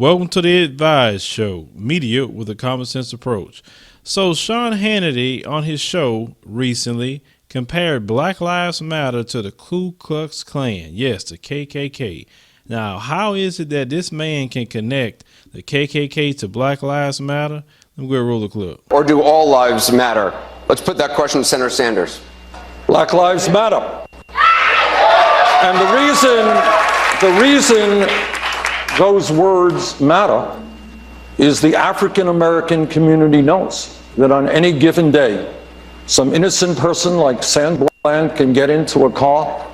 Welcome to the Advised Show, media with a common sense approach. So Sean Hannity on his show recently compared Black Lives Matter to the Ku Klux Klan. Yes, the KKK. Now, how is it that this man can connect the KKK to Black Lives Matter? Let me go roll the clip. Or do all lives matter? Let's put that question to Senator Sanders. Black Lives Matter. And the reason those words matter is the African American community knows that on any given day, some innocent person like Sand Bland can get into a car,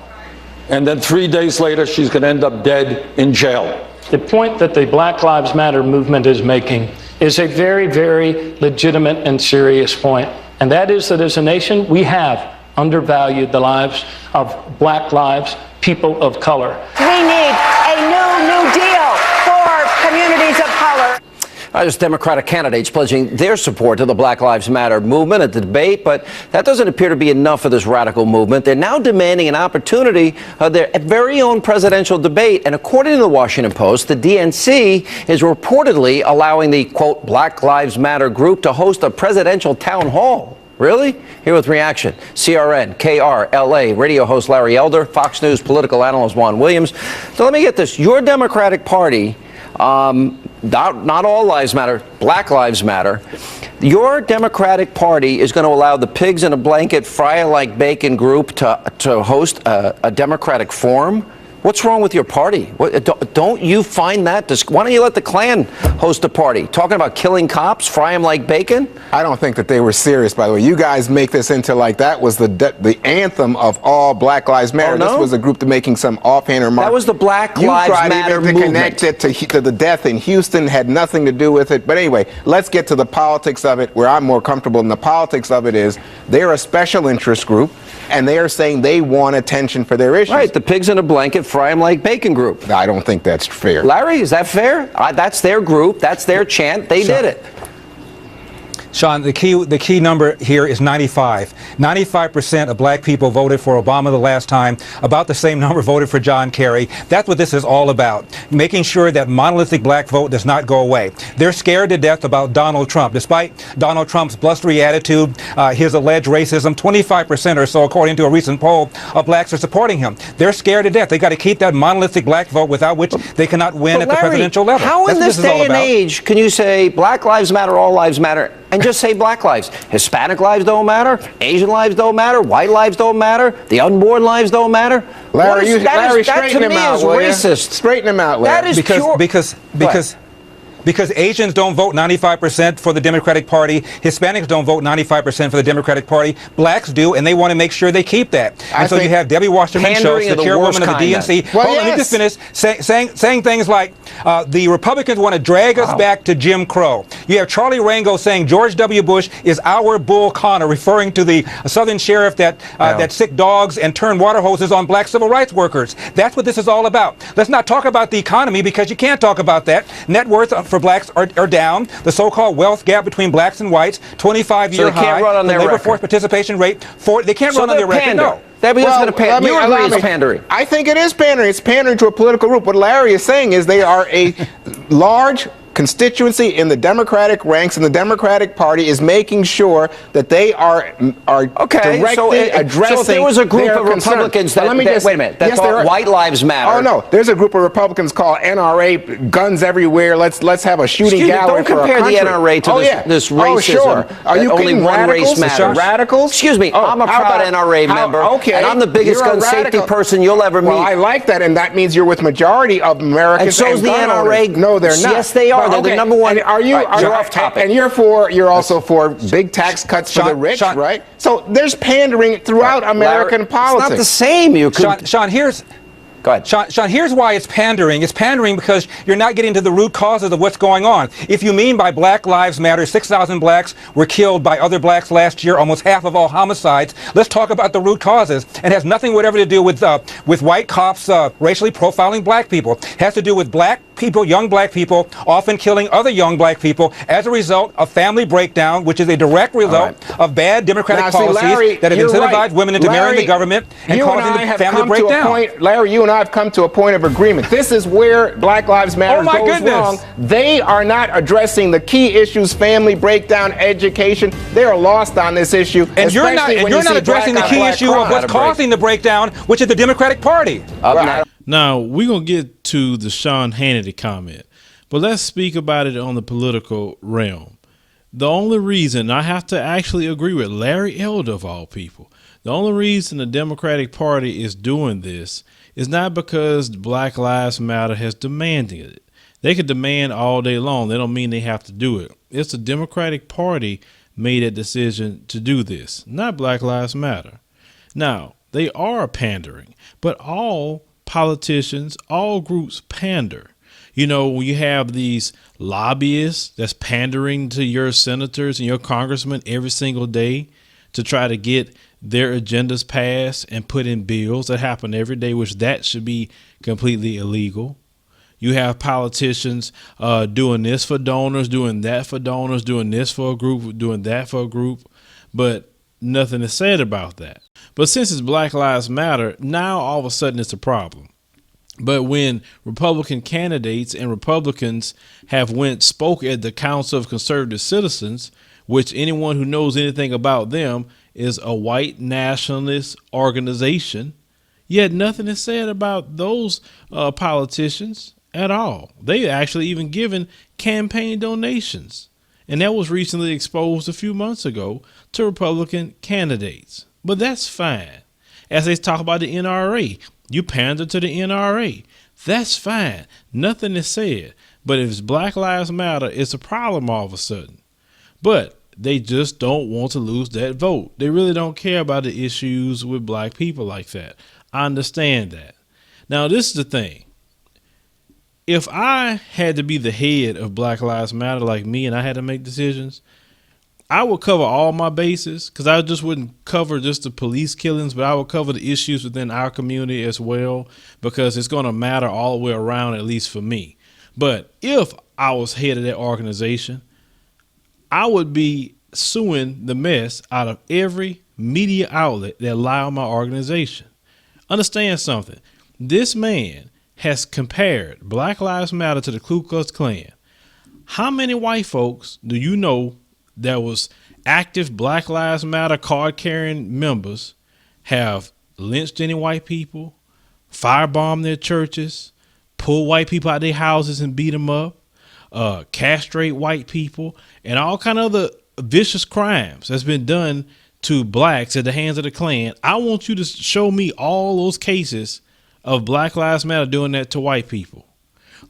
and then 3 days later, she's going to end up dead in jail. The point that the Black Lives Matter movement is making is a very, very legitimate and serious point. And that is that as a nation, we have undervalued the lives of black lives, people of color. We need a new deal for communities of color. There's Democratic candidates pledging their support to the Black Lives Matter movement at the debate, but that doesn't appear to be enough for this radical movement. They're now demanding an opportunity of their very own presidential debate. And according to the Washington Post, the DNC is reportedly allowing the, quote, Black Lives Matter group to host a presidential town hall. Really? Here with reaction, CRN, KRLA, radio host Larry Elder, Fox News political analyst Juan Williams. So let me get this. Your Democratic Party, not all lives matter, Black Lives Matter. Your Democratic Party is going to allow the pigs in a blanket, fry like bacon group to host a Democratic forum? What's wrong with your party? Don't you find that? Why don't you let the Klan host a party? Talking about killing cops, fry them like bacon? I don't think that they were serious, by the way. You guys make this into like that was the anthem of all Black Lives Matter. Oh, no? This was a group making some offhand remarks. That was the Black Lives Matter movement. You tried even to connect it to the death in Houston, had nothing to do with it. But anyway, let's get to the politics of it, where I'm more comfortable. And the politics of it is they're a special interest group, and they are saying they want attention for their issues. Right, the pigs in a blanket, fry them like bacon group. I don't think that's fair. Larry, is that fair? That's their group. That's their chant. They did it. Sean, the key number here is 95. 95% of black people voted for Obama the last time. About the same number voted for John Kerry. That's what this is all about. Making sure that monolithic black vote does not go away. They're scared to death about Donald Trump. Despite Donald Trump's blustery attitude, his alleged racism, 25% or so, according to a recent poll, of blacks are supporting him. They're scared to death. They got to keep that monolithic black vote, without which they cannot win at the presidential level. How in this day and age can you say Black Lives Matter, all lives matter, and just say black lives? Hispanic lives don't matter. Asian lives don't matter. White lives don't matter. The unborn lives don't matter. Larry, straighten him out, will you? Racist. Straighten him out, Larry. That is because Asians don't vote 95% for the Democratic Party. Hispanics don't vote 95% for the Democratic Party. Blacks do, and they want to make sure they keep that. And so you have Debbie Wasserman Schultz, the chairwoman of the DNC. Let me just finish saying things like the Republicans want to drag us back to Jim Crow. You have Charlie Rango saying George W. Bush is our Bull Connor, referring to the Southern sheriff that sick dogs and turned water hoses on black civil rights workers. That's what this is all about. Let's not talk about the economy, because you can't talk about that. Net worth for blacks are down. The so-called wealth gap between blacks and whites, 25-year high. Run on the their labor record. force participation rate, they can't run on their record. No. You agree it's pandering? I think it is pandering. It's pandering to a political group. What Larry is saying is they are a large constituency in the Democratic ranks, and the Democratic Party is making sure that they are directly addressing. So if there was a group of Republicans that, wait a minute, that thought white lives matter. Oh no, there's a group of Republicans called NRA, guns everywhere. Let's have a shooting gallery for our country. Don't compare the NRA to this racism. Oh sure. Are you only one race matters? Radicals? Excuse me, I'm a proud NRA member, and I'm the biggest gun safety person you'll ever meet. Well, I like that, and that means you're with majority of Americans. And so's the NRA. No, they're not. Yes, they are. They're the number one. And you're off topic. And you're also for big tax cuts for the rich, right? So there's pandering throughout American politics. It's not the same. Sean, here's. Go ahead. Sean, here's why it's pandering. It's pandering because you're not getting to the root causes of what's going on. If you mean by Black Lives Matter, 6,000 blacks were killed by other blacks last year, almost half of all homicides. Let's talk about the root causes. It has nothing whatever to do with white cops racially profiling black people. It has to do with black people, young black people, often killing other young black people as a result of family breakdown, which is a direct result of bad Democratic policies Larry, that have incentivized women into marrying the government and causing the family breakdown. Larry, you and I have come to a point of agreement. This is where Black Lives Matter goes wrong. They are not addressing the key issues: family breakdown, education. They are lost on this issue. And you're not addressing the key issue of what's causing the breakdown, which is the Democratic Party. Now, we're going to get to the Sean Hannity comment, but let's speak about it on the political realm. The only reason I have to actually agree with Larry Elder, of all people, the only reason the Democratic Party is doing this is not because Black Lives Matter has demanded it. They could demand all day long. They don't mean they have to do it. It's the Democratic Party made a decision to do this, not Black Lives Matter. Now, they are pandering, but all politicians, all groups pander. You know, when you have these lobbyists that's pandering to your senators and your congressmen every single day to try to get their agendas passed and put in bills that happen every day, which that should be completely illegal. You have politicians doing this for donors, doing that for donors, doing this for a group, doing that for a group, but nothing is said about that. But since it's Black Lives Matter, now all of a sudden it's a problem. But when Republican candidates and Republicans have spoke at the Council of Conservative Citizens, which anyone who knows anything about them is a white nationalist organization, yet nothing is said about those politicians at all. They actually even given campaign donations. And that was recently exposed a few months ago to Republican candidates. But that's fine. As they talk about the NRA, you pander to the NRA. That's fine. Nothing is said. But if it's Black Lives Matter, it's a problem all of a sudden. But they just don't want to lose that vote. They really don't care about the issues with black people like that. I understand that. Now, this is the thing. If I had to be the head of Black Lives Matter like me and I had to make decisions, I would cover all my bases, because I just wouldn't cover just the police killings, but I would cover the issues within our community as well, because it's going to matter all the way around, at least for me. But if I was head of that organization, I would be suing the mess out of every media outlet that lie on my organization. Understand something. This man has compared Black Lives Matter to the Ku Klux Klan. How many white folks do you know that was active Black Lives Matter card-carrying members have lynched any white people, firebombed their churches, pull white people out of their houses and beat them up, castrate white people, and all kind of other vicious crimes that's been done to blacks at the hands of the Klan? I want you to show me all those cases of Black Lives Matter doing that to white people.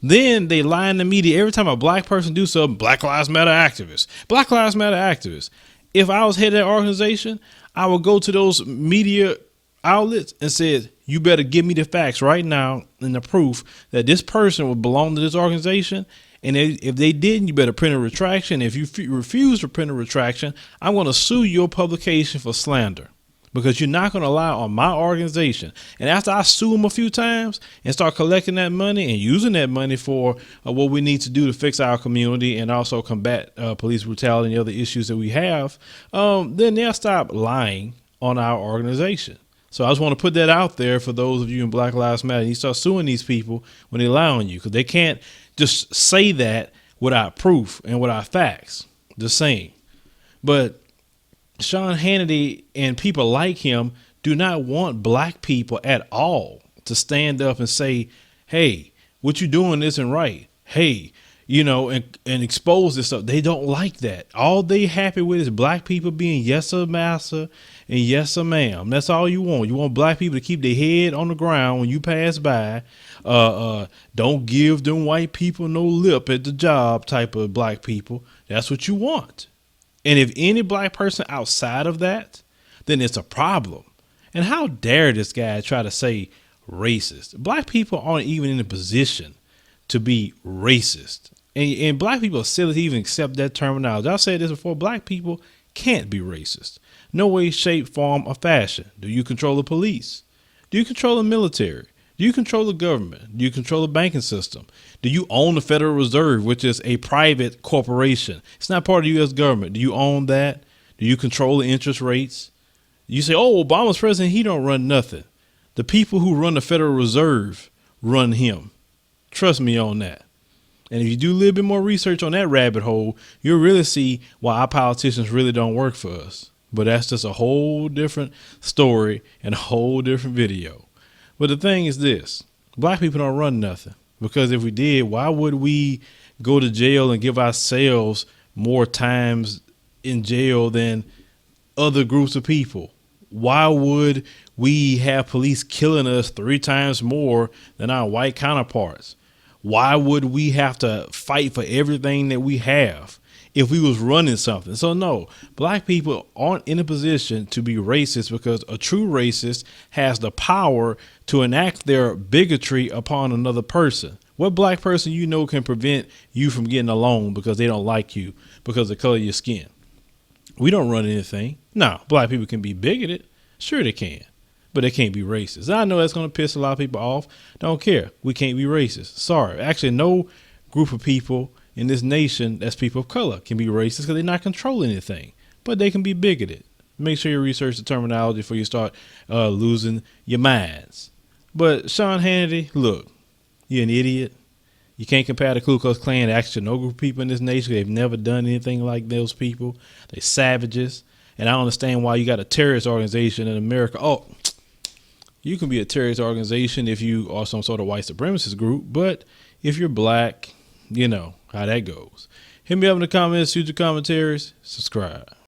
Then they lie in the media every time a black person do something. Black Lives Matter activists, Black Lives Matter activists. If I was head of that organization, I would go to those media outlets and said, you better give me the facts right now and the proof that this person would belong to this organization. And if they didn't, you better print a retraction. If you refuse to print a retraction, I'm going to sue your publication for slander, because you're not going to rely on my organization. And after I sue them a few times and start collecting that money and using that money for what we need to do to fix our community and also combat police brutality and other issues that we have, then they'll stop lying on our organization. So I just want to put that out there for those of you in Black Lives Matter. You start suing these people when they lie on you, because they can't just say that without proof and without facts. Just saying. But Sean Hannity and people like him do not want black people at all to stand up and say, hey, what you doing isn't right. Hey, you know, and expose this stuff. They don't like that. All they happy with is black people being yes sir, massa, and yes sir, ma'am. That's all you want. You want black people to keep their head on the ground when you pass by. Don't give them white people no lip at the job type of black people. That's what you want. And if any black person outside of that, then it's a problem. And how dare this guy try to say racist? Black people aren't even in a position to be racist. And black people are silly to even accept that terminology. I've said this before. Black people can't be racist. No way, shape, form, or fashion. Do you control the police? Do you control the military? Do you control the government? Do you control the banking system? Do you own the Federal Reserve, which is a private corporation? It's not part of the U.S. government. Do you own that? Do you control the interest rates? You say, oh, Obama's president, he don't run nothing. The people who run the Federal Reserve run him. Trust me on that. And if you do a little bit more research on that rabbit hole, you'll really see why our politicians really don't work for us. But that's just a whole different story and a whole different video. But the thing is this, black people don't run nothing, because if we did, why would we go to jail and give ourselves more times in jail than other groups of people? Why would we have police killing us 3 times more than our white counterparts? Why would we have to fight for everything that we have if we was running something? So no, black people aren't in a position to be racist, because a true racist has the power to enact their bigotry upon another person. What black person you know can prevent you from getting a loan because they don't like you because of the color of your skin? We don't run anything. No, black people can be bigoted. Sure they can, but they can't be racist. I know that's going to piss a lot of people off. Don't care. We can't be racist. Sorry. Actually, no group of people in this nation that's people of color can be racist because they're not controlling anything, but they can be bigoted. Make sure you research the terminology before you start losing your minds. But Sean Hannity, look, you're an idiot. You can't compare the Ku Klux Klan to actually no group of people in this nation. They've never done anything like those people. They're savages. And I don't understand why you got a terrorist organization in America. Oh, you can be a terrorist organization if you are some sort of white supremacist group. But if you're black, you know how that goes. Hit me up in the comments, shoot your commentaries, subscribe.